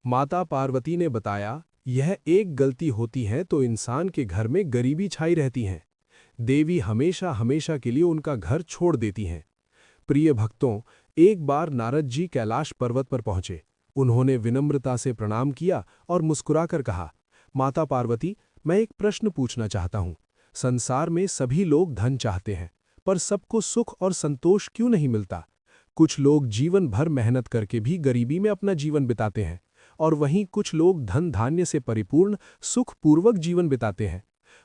माता पार्वती ने बताया, यह एक गलती होती है तो इंसान के घर में गरीबी छाई रहती है। देवी हमेशा हमेशा के लिए उनका घर छोड़ देती हैं। प्रिय भक्तों, एक बार नारद जी कैलाश पर्वत पर पहुंचे। उन्होंने विनम्रता से प्रणाम किया और मुस्कुराकर कहा, माता पार्वती, मैं एक प्रश्न पूछना चाहता हूं। संसार में सभी लोग धन चाहते हैं, पर सबको सुख और संतोष क्यों नहीं मिलता? कुछ लोग जीवन भर मेहनत करके भी गरीबी में अपना जीवन बिताते हैं, और वहीं कुछ लोग धन धान्य से परिपूर्ण सुखपूर्वक जीवन बिताते हैं।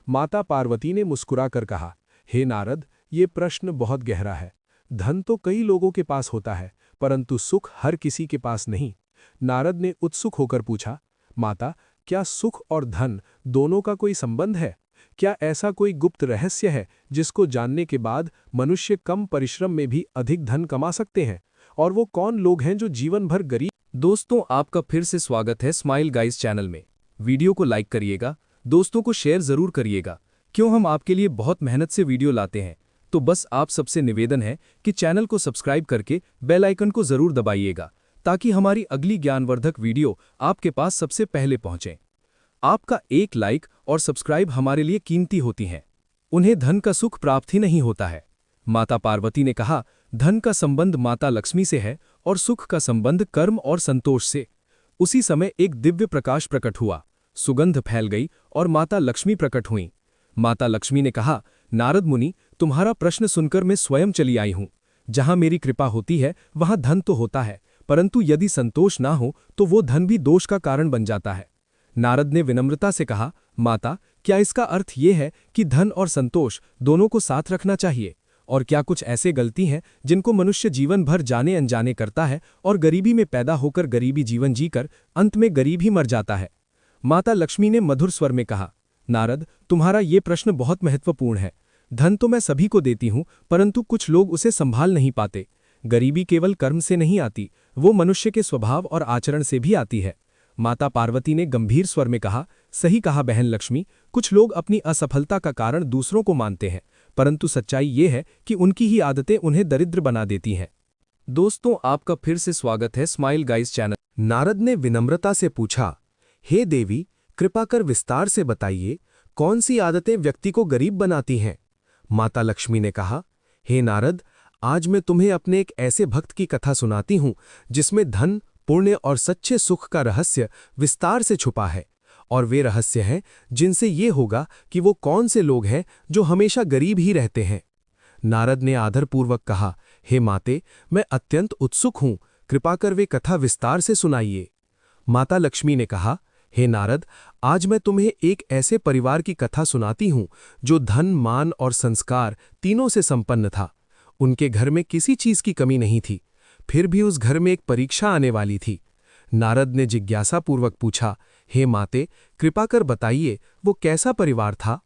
माता पार्वती ने मुस्कुराकर कहा, हे नारद, ये प्रश्न बहुत गहरा है। धन तो कई लोगों के पास होता है, परंतु सुख हर किसी के पास नहीं। नारद ने उत्सुक होकर पूछा, माता, क्या सुख और धन दोनों का कोई संबंध है? क्या ऐसा कोई गुप्त रहस्य है जिसको जानने के बाद मनुष्य कम परिश्रम में भी अधिक धन कमा सकते हैं? और वो कौन लोग हैं जो जीवन भर गरीब? दोस्तों, आपका फिर से स्वागत है स्माइल गाइस चैनल में। वीडियो को लाइक करिएगा, दोस्तों को शेयर जरूर करिएगा, क्यों हम आपके लिए बहुत मेहनत से वीडियो लाते हैं। तो बस आप सबसे निवेदन है कि चैनल को सब्सक्राइब करके बेल आइकन को जरूर दबाइएगा, ताकि हमारी अगली ज्ञानवर्धक वीडियो आपके पास सबसे पहले पहुंचे। आपका एक लाइक और सब्सक्राइब हमारे लिए कीमती होती हैं। उन्हें धन का सुख प्राप्त ही नहीं होता है। माता पार्वती ने कहा, धन का संबंध माता लक्ष्मी से है और सुख का संबंध कर्म और संतोष से। उसी समय एक दिव्य प्रकाश प्रकट हुआ, सुगंध फैल गई और माता लक्ष्मी प्रकट हुईं। माता लक्ष्मी ने कहा, नारद मुनि, तुम्हारा प्रश्न सुनकर मैं स्वयं चली आई हूं। जहां मेरी कृपा होती है वहां धन तो होता है, परंतु यदि संतोष ना हो तो वो धन भी दोष का कारण बन जाता है। नारद ने विनम्रता से कहा, माता, क्या इसका अर्थ ये है कि धन और संतोष दोनों को साथ रखना चाहिए? और क्या कुछ ऐसे गलती हैं जिनको मनुष्य जीवन भर जाने अनजाने करता है और गरीबी में पैदा होकर गरीबी जीवन जीकर अंत में गरीब ही मर जाता है? माता लक्ष्मी ने मधुर स्वर में कहा, नारद, तुम्हारा ये प्रश्न बहुत महत्वपूर्ण है। धन तो मैं सभी को देती हूं, परंतु कुछ लोग उसे संभाल नहीं पाते। गरीबी केवल कर्म से नहीं आती, वो मनुष्य के स्वभाव और आचरण से भी आती है। माता पार्वती ने गंभीर स्वर में कहा, सही कहा बहन लक्ष्मी, कुछ लोग अपनी असफलता का कारण दूसरों को मानते हैं, परंतु सच्चाई ये है कि उनकी ही आदतें उन्हें दरिद्र बना देती हैं। दोस्तों, आपका फिर से स्वागत है स्माइल गाइस चैनल। नारद ने विनम्रता से पूछा, हे देवी, कृपा कर विस्तार से बताइए, कौन सी आदतें व्यक्ति को गरीब बनाती हैं? माता लक्ष्मी ने कहा, हे नारद, आज मैं तुम्हें अपने एक ऐसे भक्त की कथा सुनाती हूं जिसमें धन, पुण्य और सच्चे सुख का रहस्य विस्तार से छुपा है। और वे रहस्य हैं जिनसे ये होगा कि वो कौन से लोग हैं जो हमेशा गरीब ही रहते हैं। नारद ने आदरपूर्वक कहा, हे माते, मैं अत्यंत उत्सुक हूं, कृपा कर वे कथा विस्तार से सुनाइए। माता लक्ष्मी ने कहा, हे नारद, आज मैं तुम्हें एक ऐसे परिवार की कथा सुनाती हूं जो धन, मान और संस्कार तीनों से संपन्न था। उनके घर में किसी चीज की कमी नहीं थी, फिर भी उस घर में एक परीक्षा आने वाली थी। नारद ने जिज्ञासापूर्वक पूछा, हे माते, कृपा कर बताइए, वो कैसा परिवार था?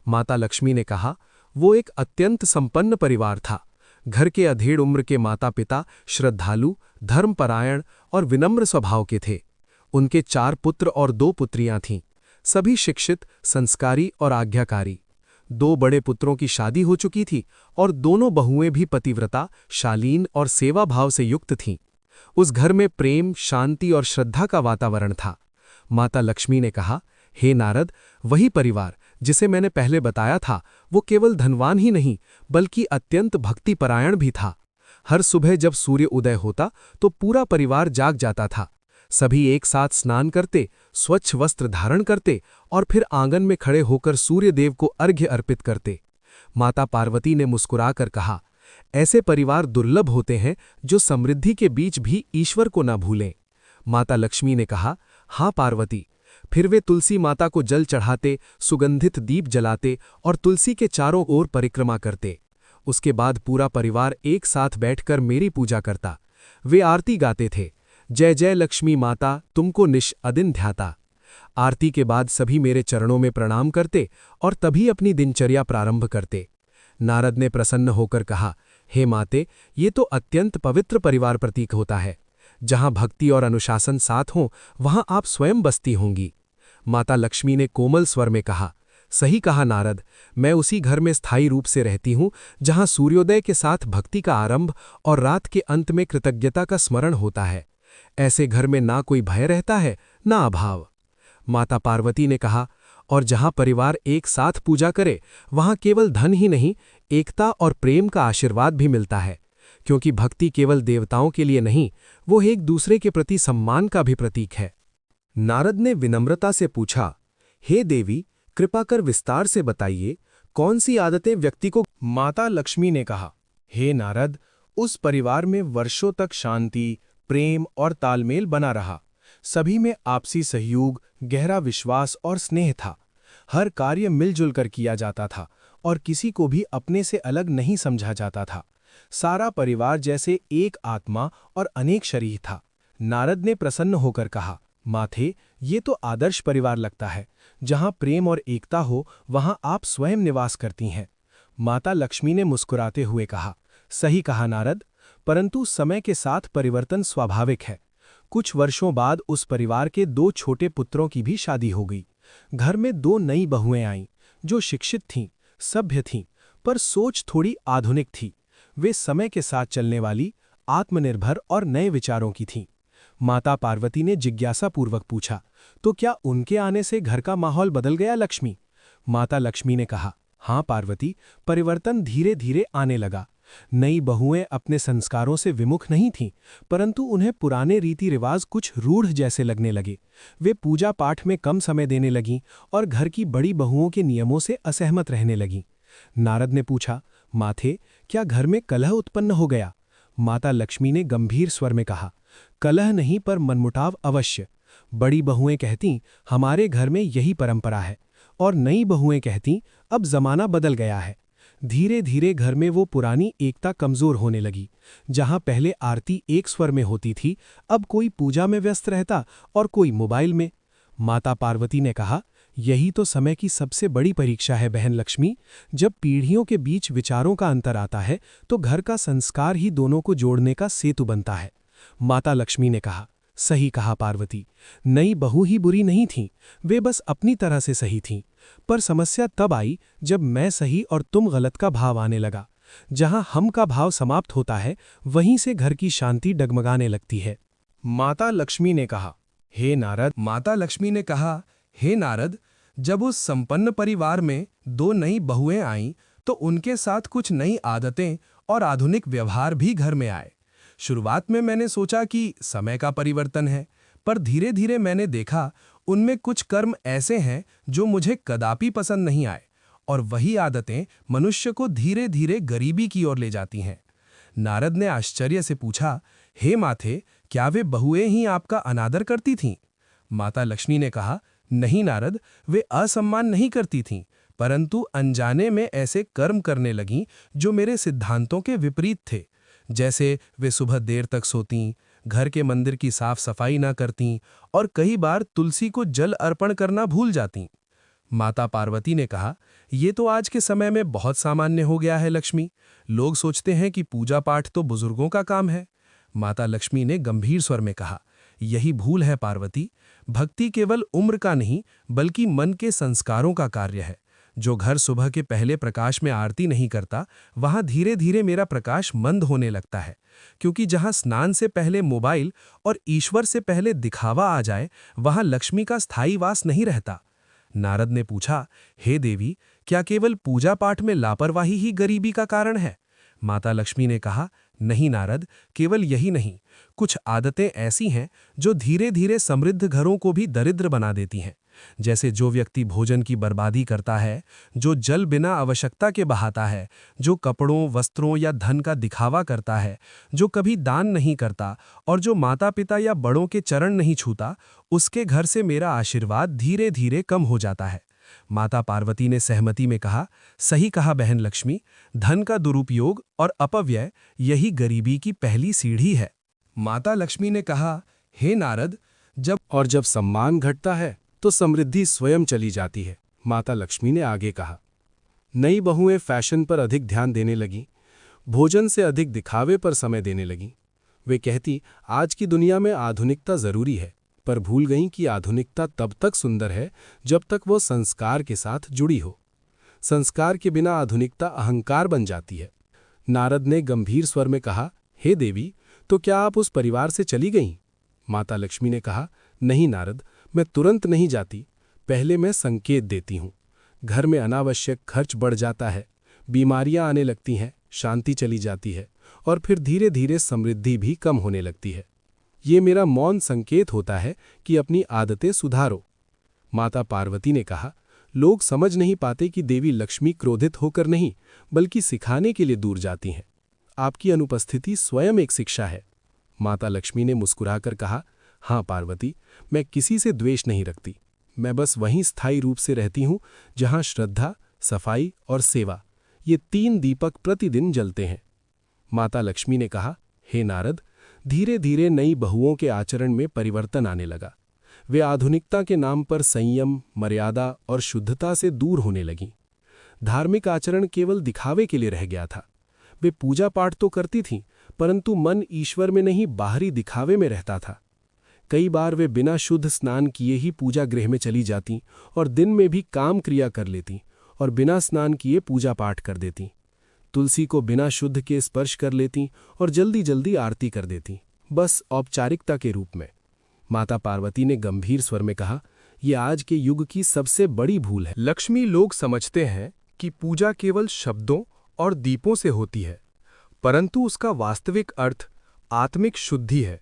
माता लक्ष्मी ने कहा, वो एक अत्यंत संपन्न परिवार था। घर के अधेड़ उम्र के माता पिता श्रद्धालु, धर्मपरायण और विनम्र स्वभाव के थे। उनके 4 पुत्र और 2 पुत्रियां थीं, सभी शिक्षित, संस्कारी और आज्ञाकारी। 2 बड़े पुत्रों की शादी हो चुकी थी और दोनों बहुएं भी पतिव्रता, शालीन और सेवा भाव से युक्त थीं। उस घर में प्रेम, शांति और श्रद्धा का वातावरण था। माता लक्ष्मी ने कहा, हे नारद, वही परिवार जिसे मैंने पहले बताया था, वो केवल धनवान ही नहीं बल्कि अत्यंत भक्तिपरायण भी था। हर सुबह जब सूर्य उदय होता तो पूरा परिवार जाग जाता था। सभी एक साथ स्नान करते, स्वच्छ वस्त्र धारण करते और फिर आंगन में खड़े होकर सूर्यदेव को अर्घ्य अर्पित करते। माता पार्वती ने मुस्कुराकर कहा, ऐसे परिवार दुर्लभ होते हैं जो समृद्धि के बीच भी ईश्वर को न भूलें। माता लक्ष्मी ने कहा, हाँ पार्वती। फिर वे तुलसी माता को जल चढ़ाते, सुगंधित दीप जलाते और तुलसी के चारों ओर परिक्रमा करते। उसके बाद पूरा परिवार एक साथ बैठकर मेरी पूजा करता। वे आरती गाते थे, जय जय लक्ष्मी माता, तुमको निश अदिन ध्याता। आरती के बाद सभी मेरे चरणों में प्रणाम करते और तभी अपनी दिनचर्या प्रारंभ करते। नारद ने प्रसन्न होकर कहा, हे माते, ये तो अत्यंत पवित्र परिवार प्रतीक होता है। जहां भक्ति और अनुशासन साथ हों वहां आप स्वयं बसती होंगी। माता लक्ष्मी ने कोमल स्वर में कहा, सही कहा नारद, मैं उसी घर में स्थायी रूप से रहती हूं जहां सूर्योदय के साथ भक्ति का आरंभ और रात के अंत में कृतज्ञता का स्मरण होता है। ऐसे घर में ना कोई भय रहता है, ना अभाव। माता पार्वती ने कहा, और जहां परिवार एक साथ पूजा करे, वहां केवल धन ही नहीं, एकता और प्रेम का आशीर्वाद भी मिलता है। क्योंकि भक्ति केवल देवताओं के लिए नहीं, वो एक दूसरे के प्रति सम्मान का भी प्रतीक है। नारद ने विनम्रता से पूछा, हे देवी, कृपा कर विस्तार से बताइए, कौन सी आदतें व्यक्ति को। माता लक्ष्मी ने कहा, हे नारद, उस परिवार में वर्षों तक शांति, प्रेम और तालमेल बना रहा। सभी में आपसी सहयोग, गहरा विश्वास और स्नेह था। हर कार्य मिलजुल कर किया जाता था और किसी को भी अपने से अलग नहीं समझा जाता था। सारा परिवार जैसे एक आत्मा और अनेक शरीर था। नारद ने प्रसन्न होकर कहा, माथे, ये तो आदर्श परिवार लगता है। जहां प्रेम और एकता हो, वहां आप स्वयं निवास करती हैं। माता लक्ष्मी ने मुस्कुराते हुए कहा, सही कहा नारद, परंतु समय के साथ परिवर्तन स्वाभाविक है। कुछ वर्षों बाद उस परिवार के 2 छोटे पुत्रों की भी शादी हो गई। घर में 2 नई बहुएं आईं, जो शिक्षित थीं, सभ्य थीं, पर सोच थोड़ी आधुनिक थी। वे समय के साथ चलने वाली, आत्मनिर्भर और नए विचारों की थीं। माता पार्वती ने जिज्ञासापूर्वक पूछा, तो क्या उनके आने से घर का माहौल बदल गया लक्ष्मी? माता लक्ष्मी ने कहा, हाँ पार्वती, परिवर्तन धीरे धीरे आने लगा। नई बहुएं अपने संस्कारों से विमुख नहीं थीं, परंतु उन्हें पुराने रीति रिवाज कुछ रूढ़ जैसे लगने लगे। वे पूजा पाठ में कम समय देने लगीं और घर की बड़ी बहुओं के नियमों से असहमत रहने लगीं। नारद ने पूछा, माथे, क्या घर में कलह उत्पन्न हो गया? माता लक्ष्मी ने गंभीर स्वर में कहा, कलह नहीं, पर मनमुटाव अवश्य। बड़ी बहुएं कहतीं, हमारे घर में यही परंपरा है, और नई बहुएं कहतीं, अब जमाना बदल गया है। धीरे धीरे घर में वो पुरानी एकता कमजोर होने लगी। जहां पहले आरती एक स्वर में होती थी, अब कोई पूजा में व्यस्त रहता और कोई मोबाइल में। माता पार्वती ने कहा, यही तो समय की सबसे बड़ी परीक्षा है बहन लक्ष्मी। जब पीढ़ियों के बीच विचारों का अंतर आता है, तो घर का संस्कार ही दोनों को जोड़ने का सेतु बनता है। माता लक्ष्मी ने कहा, सही कहा पार्वती, नई बहू ही बुरी नहीं थीं, वे बस अपनी तरह से सही थीं। पर समस्या तब आई जब मैं सही और तुम गलत का भाव आने लगा। जहां हम का भाव समाप्त होता है, वहीं से घर की शांति डगमगाने लगती है। माता लक्ष्मी ने कहा, हे नारद। माता लक्ष्मी ने कहा, हे नारद, जब उस संपन्न परिवार में 2 नई बहुएं आईं, तो उनके साथ कुछ नई आदतें और आधुनिक व्यवहार भी घर में आए। शुरुआत में मैंने सोचा कि समय का परिवर्तन है, पर धीरे धीरे मैंने देखा उनमें कुछ कर्म ऐसे हैं जो मुझे कदापि पसंद नहीं आए, और वही आदतें मनुष्य को धीरे धीरे गरीबी की ओर ले जाती हैं। नारद ने आश्चर्य से पूछा, हे माथे, क्या वे बहुएं ही आपका अनादर करती थीं? माता लक्ष्मी ने कहा, नहीं नारद, वे असम्मान नहीं करती थीं, परंतु अनजाने में ऐसे कर्म करने लगीं जो मेरे सिद्धांतों के विपरीत थे। जैसे वे सुबह देर तक सोतीं, घर के मंदिर की साफ सफाई ना करतीं और कई बार तुलसी को जल अर्पण करना भूल जातीं। माता पार्वती ने कहा, ये तो आज के समय में बहुत सामान्य हो गया है लक्ष्मी। लोग सोचते हैं कि पूजा पाठ तो बुजुर्गों का काम है। माता लक्ष्मी ने गंभीर स्वर में कहा, यही भूल है पार्वती। भक्ति केवल उम्र का नहीं, बल्कि मन के संस्कारों का कार्य है। जो घर सुबह के पहले प्रकाश में आरती नहीं करता, वहां धीरे धीरे मेरा प्रकाश मंद होने लगता है। क्योंकि जहां स्नान से पहले मोबाइल और ईश्वर से पहले दिखावा आ जाए, वहां लक्ष्मी का स्थायी वास नहीं रहता। नारद ने पूछा, हे देवी, क्या केवल पूजा पाठ में लापरवाही ही गरीबी का कारण है? माता लक्ष्मी ने कहा, नहीं नारद, केवल यही नहीं, कुछ आदतें ऐसी हैं जो धीरे धीरे समृद्ध घरों को भी दरिद्र बना देती हैं। जैसे जो व्यक्ति भोजन की बर्बादी करता है, जो जल बिना आवश्यकता के बहाता है, जो कपड़ों, वस्त्रों या धन का दिखावा करता है, जो कभी दान नहीं करता और जो माता पिता या बड़ों के चरण नहीं छूता, उसके घर से मेरा आशीर्वाद धीरे धीरे कम हो जाता है। माता पार्वती ने सहमति में कहा, सही कहा बहन लक्ष्मी, धन का दुरुपयोग और अपव्यय यही गरीबी की पहली सीढ़ी है। माता लक्ष्मी ने कहा, हे नारद, जब सम्मान घटता है तो समृद्धि स्वयं चली जाती है। माता लक्ष्मी ने आगे कहा, नई बहुएं फैशन पर अधिक ध्यान देने लगीं, भोजन से अधिक दिखावे पर समय देने लगीं। वे कहती, आज की दुनिया में आधुनिकता जरूरी है, पर भूल गईं कि आधुनिकता तब तक सुंदर है जब तक वो संस्कार के साथ जुड़ी हो। संस्कार के बिना आधुनिकता अहंकार बन जाती है। नारद ने गंभीर स्वर में कहा, हे देवी, तो क्या आप उस परिवार से चली गईं? माता लक्ष्मी ने कहा, नहीं नारद, मैं तुरंत नहीं जाती, पहले मैं संकेत देती हूँ। घर में अनावश्यक खर्च बढ़ जाता है, बीमारियां आने लगती हैं, शांति चली जाती है और फिर धीरे धीरे समृद्धि भी कम होने लगती है। ये मेरा मौन संकेत होता है कि अपनी आदतें सुधारो। माता पार्वती ने कहा, लोग समझ नहीं पाते कि देवी लक्ष्मी क्रोधित होकर नहीं बल्कि सिखाने के लिए दूर जाती हैं। आपकी अनुपस्थिति स्वयं एक शिक्षा है। माता लक्ष्मी ने मुस्कुराकर कहा, हाँ पार्वती, मैं किसी से द्वेष नहीं रखती, मैं बस वहीं स्थायी रूप से रहती हूँ जहाँ श्रद्धा, सफाई और सेवा, ये 3 दीपक प्रतिदिन जलते हैं। माता लक्ष्मी ने कहा, हे नारद, धीरे धीरे नई बहुओं के आचरण में परिवर्तन आने लगा। वे आधुनिकता के नाम पर संयम, मर्यादा और शुद्धता से दूर होने लगीं। धार्मिक आचरण केवल दिखावे के लिए रह गया था। वे पूजा पाठ तो करती थीं, परंतु मन ईश्वर में नहीं बाहरी दिखावे में रहता था। कई बार वे बिना शुद्ध स्नान किए ही पूजा गृह में चली जातीं और दिन में भी काम क्रिया कर लेतीं और बिना स्नान किए पूजा पाठ कर देतीं। तुलसी को बिना शुद्ध के स्पर्श कर लेतीं और जल्दी जल्दी आरती कर देतीं, बस औपचारिकता के रूप में। माता पार्वती ने गंभीर स्वर में कहा, यह आज के युग की सबसे बड़ी भूल है। लक्ष्मी, लोग समझते हैं कि पूजा केवल शब्दों और दीपों से होती है, परंतु उसका वास्तविक अर्थ आत्मिक शुद्धि है।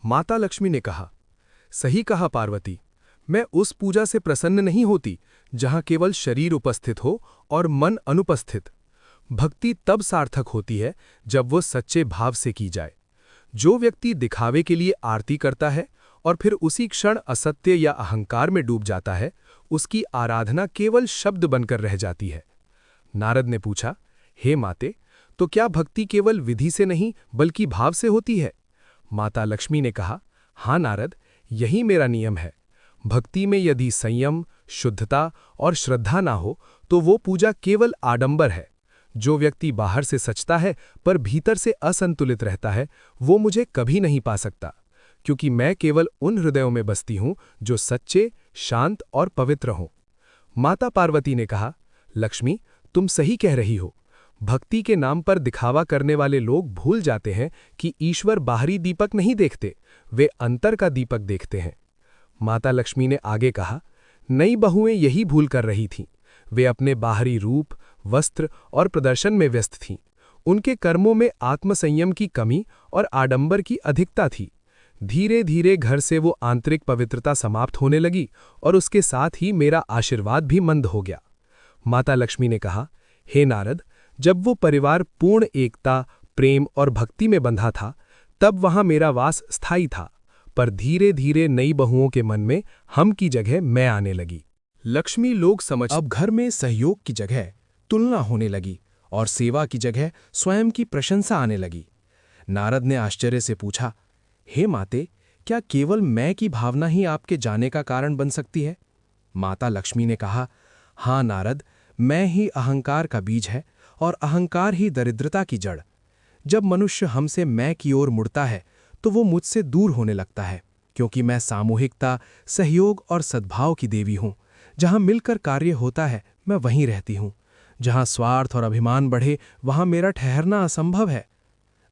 माता लक्ष्मी ने कहा, सही कहा पार्वती, मैं उस पूजा से प्रसन्न नहीं होती जहां केवल शरीर उपस्थित हो और मन अनुपस्थित। भक्ति तब सार्थक होती है जब वो सच्चे भाव से की जाए। जो व्यक्ति दिखावे के लिए आरती करता है और फिर उसी क्षण असत्य या अहंकार में डूब जाता है, उसकी आराधना केवल शब्द बनकर रह जाती है। नारद ने पूछा, हे माते, तो क्या भक्ति केवल विधि से नहीं बल्कि भाव से होती है? माता लक्ष्मी ने कहा, हाँ नारद, यही मेरा नियम है। भक्ति में यदि संयम, शुद्धता और श्रद्धा ना हो तो वो पूजा केवल आडंबर है। जो व्यक्ति बाहर से सचता है पर भीतर से असंतुलित रहता है, वो मुझे कभी नहीं पा सकता, क्योंकि मैं केवल उन हृदयों में बसती हूं जो सच्चे, शांत और पवित्र हों। माता पार्वती ने कहा, लक्ष्मी, तुम सही कह रही हो। भक्ति के नाम पर दिखावा करने वाले लोग भूल जाते हैं कि ईश्वर बाहरी दीपक नहीं देखते, वे अंतर का दीपक देखते हैं। माता लक्ष्मी ने आगे कहा, नई बहुएं यही भूल कर रही थीं। वे अपने बाहरी रूप, वस्त्र और प्रदर्शन में व्यस्त थीं। उनके कर्मों में आत्मसंयम की कमी और आडंबर की अधिकता थी। धीरे धीरे घर से वो आंतरिक पवित्रता समाप्त होने लगी और उसके साथ ही मेरा आशीर्वाद भी मंद हो गया। माता लक्ष्मी ने कहा, हे नारद, जब वो परिवार पूर्ण एकता, प्रेम और भक्ति में बंधा था, तब वहां मेरा वास स्थायी था, पर धीरे धीरे नई बहुओं के मन में हम की जगह मैं आने लगी। लक्ष्मी, लोग समझ अब घर में सहयोग की जगह तुलना होने लगी और सेवा की जगह स्वयं की प्रशंसा आने लगी। नारद ने आश्चर्य से पूछा, हे माते, क्या केवल मैं की भावना ही आपके जाने का कारण बन सकती है? माता लक्ष्मी ने कहा, हाँ नारद, मैं ही अहंकार का बीज है और अहंकार ही दरिद्रता की जड़। जब मनुष्य हमसे मैं की ओर मुड़ता है तो वो मुझसे दूर होने लगता है, क्योंकि मैं सामूहिकता, सहयोग और सद्भाव की देवी हूँ। जहाँ मिलकर कार्य होता है मैं वहीं रहती हूँ। जहाँ स्वार्थ और अभिमान बढ़े वहाँ मेरा ठहरना असंभव है।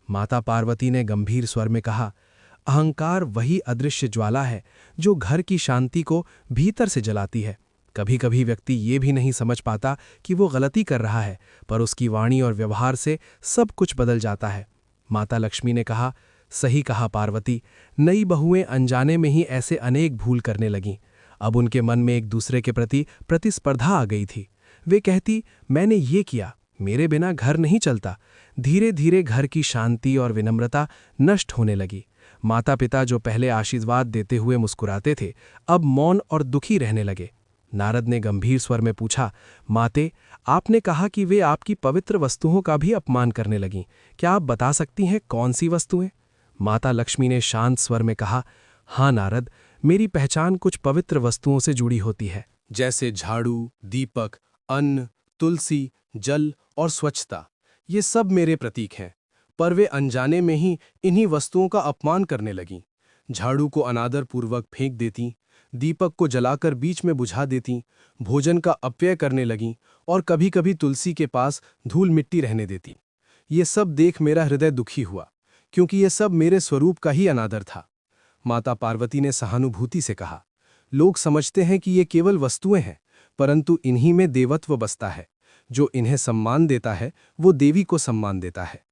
माता पार्वती ने गंभीर स्वर में कहा, अहंकार वही अदृश्य ज्वाला है जो घर की शांति को भीतर से जलाती है। कभी कभी व्यक्ति ये भी नहीं समझ पाता कि वो गलती कर रहा है, पर उसकी वाणी और व्यवहार से सब कुछ बदल जाता है। माता लक्ष्मी ने कहा, सही कहा पार्वती, नई बहुएं अनजाने में ही ऐसे अनेक भूल करने लगीं। अब उनके मन में एक दूसरे के प्रति प्रतिस्पर्धा आ गई थी। वे कहती, मैंने ये किया, मेरे बिना घर नहीं चलता। धीरे धीरे घर की शांति और विनम्रता नष्ट होने लगी। माता पिता जो पहले आशीर्वाद देते हुए मुस्कुराते थे, अब मौन और दुखी रहने लगे। नारद ने गंभीर स्वर में पूछा, माते, आपने कहा कि वे आपकी पवित्र वस्तुओं का भी अपमान करने लगीं। क्या आप बता सकती हैं कौन सी वस्तुएं? माता लक्ष्मी ने शांत स्वर में कहा, हाँ नारद, मेरी पहचान कुछ पवित्र वस्तुओं से जुड़ी होती है, जैसे झाड़ू, दीपक, अन्न, तुलसी, जल और स्वच्छता। ये सब मेरे प्रतीक हैं, पर वे अनजाने में ही इन्हीं वस्तुओं का अपमान करने लगीं। झाड़ू को अनादरपूर्वक फेंक देतीं, दीपक को जलाकर बीच में बुझा देतीं, भोजन का अपव्यय करने लगीं और कभी कभी तुलसी के पास धूल मिट्टी रहने देतीं। ये सब देख मेरा हृदय दुखी हुआ, क्योंकि ये सब मेरे स्वरूप का ही अनादर था। माता पार्वती ने सहानुभूति से कहा, लोग समझते हैं कि ये केवल वस्तुएं हैं, परंतु इन्हीं में देवत्व बसता है। जो इन्हें सम्मान देता है वो देवी को सम्मान देता है।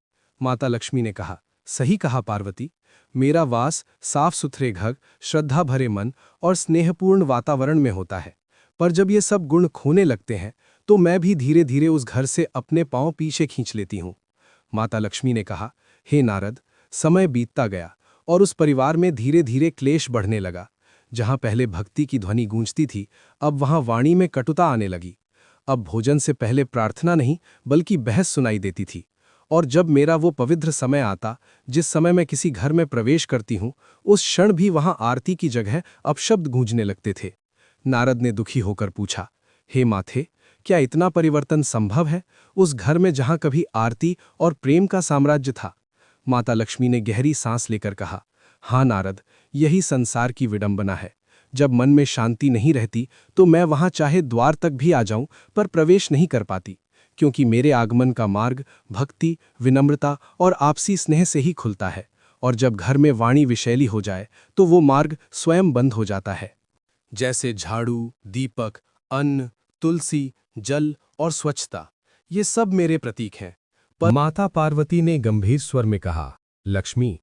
माता लक्ष्मी ने कहा, सही कहा पार्वती, मेरा वास साफ सुथरे घर, श्रद्धा भरे मन और स्नेहपूर्ण वातावरण में होता है। पर जब ये सब गुण खोने लगते हैं तो मैं भी धीरे धीरे उस घर से अपने पांव पीछे खींच लेती हूँ। माता लक्ष्मी ने कहा, हे नारद, समय बीतता गया और उस परिवार में धीरे धीरे क्लेश बढ़ने लगा। जहां पहले भक्ति की ध्वनि गूंजती थी, अब वहां वाणी में कटुता आने लगी। अब भोजन से पहले प्रार्थना नहीं बल्कि बहस सुनाई देती थी। और जब मेरा वो पवित्र समय आता, जिस समय मैं किसी घर में प्रवेश करती हूँ, उस क्षण भी वहां आरती की जगह अपशब्द गूंजने लगते थे। नारद ने दुखी होकर पूछा, हे माथे, क्या इतना परिवर्तन संभव है उस घर में जहां कभी आरती और प्रेम का साम्राज्य था? माता लक्ष्मी ने गहरी सांस लेकर कहा, हाँ नारद, यही संसार की विडंबना है। जब मन में शांति नहीं रहती तो मैं वहां चाहे द्वार तक भी आ जाऊं पर प्रवेश नहीं कर पाती, क्योंकि मेरे आगमन का मार्ग भक्ति, विनम्रता और आपसी स्नेह से ही खुलता है। और जब घर में वाणी विषैली हो जाए तो वो मार्ग स्वयं बंद हो जाता है। जैसे झाड़ू, दीपक, अन्न, तुलसी, जल और स्वच्छता, ये सब मेरे प्रतीक हैं। माता पार्वती ने गंभीर स्वर में कहा, लक्ष्मी,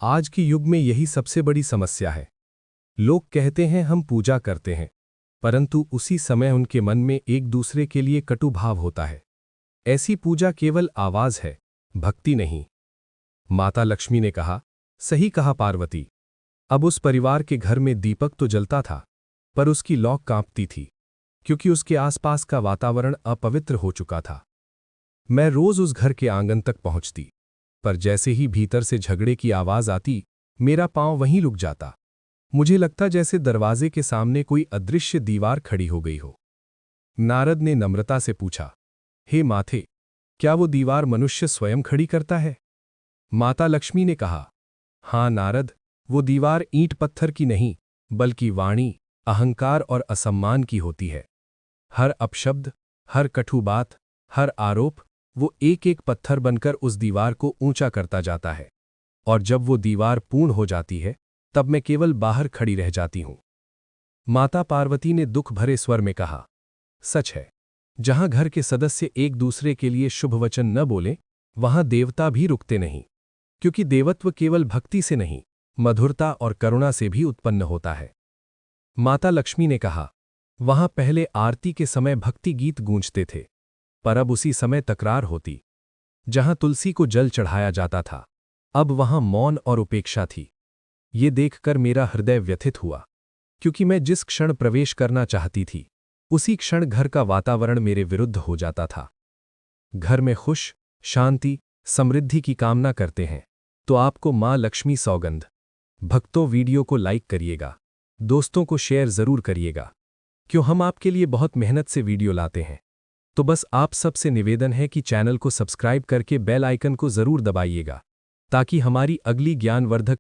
आज के युग में यही सबसे बड़ी समस्या है। लोग कहते हैं हम पूजा करते हैं, परंतु उसी समय उनके मन में एक दूसरे के लिए कटु भाव होता है। ऐसी पूजा केवल आवाज है, भक्ति नहीं। माता लक्ष्मी ने कहा, सही कहा पार्वती। अब उस परिवार के घर में दीपक तो जलता था, पर उसकी लौ कांपती थी, क्योंकि उसके आसपास का वातावरण अपवित्र हो चुका था। मैं रोज उस घर के आंगन तक पहुंचती, पर जैसे ही भीतर से झगड़े की आवाज आती, मेरा पांव वहीं रुक जाता। मुझे लगता जैसे दरवाजे के सामने कोई अदृश्य दीवार खड़ी हो गई हो। नारद ने नम्रता से पूछा, हे माथे, क्या वो दीवार मनुष्य स्वयं खड़ी करता है? माता लक्ष्मी ने कहा, हाँ नारद, वो दीवार ईंट पत्थर की नहीं, बल्कि वाणी, अहंकार और असम्मान की होती है। हर अपशब्द, हर कटु बात, हर आरोप, वो एक एक पत्थर बनकर उस दीवार को ऊंचा करता जाता है। और जब वो दीवार पूर्ण हो जाती है, तब मैं केवल बाहर खड़ी रह जाती हूं। माता पार्वती ने दुख भरे स्वर में कहा, सच है, जहां घर के सदस्य एक दूसरे के लिए शुभ वचन न बोले, वहां देवता भी रुकते नहीं, क्योंकि देवत्व केवल भक्ति से नहीं, मधुरता और करुणा से भी उत्पन्न होता है। माता लक्ष्मी ने कहा, वहां पहले आरती के समय भक्ति गीत गूंजते थे, पर अब उसी समय तकरार होती। जहां तुलसी को जल चढ़ाया जाता था, अब वहां मौन और उपेक्षा थी। ये देखकर मेरा हृदय व्यथित हुआ, क्योंकि मैं जिस क्षण प्रवेश करना चाहती थी, उसी क्षण घर का वातावरण मेरे विरुद्ध हो जाता था। घर में खुश, शांति, समृद्धि की कामना करते हैं तो आपको मां लक्ष्मी सौगंध। भक्तों, वीडियो को लाइक करिएगा, दोस्तों को शेयर जरूर करिएगा, क्यों हम आपके लिए बहुत मेहनत से वीडियो लाते हैं। तो बस आप सबसे निवेदन है कि चैनल को सब्सक्राइब करके बेल आइकन को जरूर दबाइएगा, ताकि हमारी अगली ज्ञानवर्धक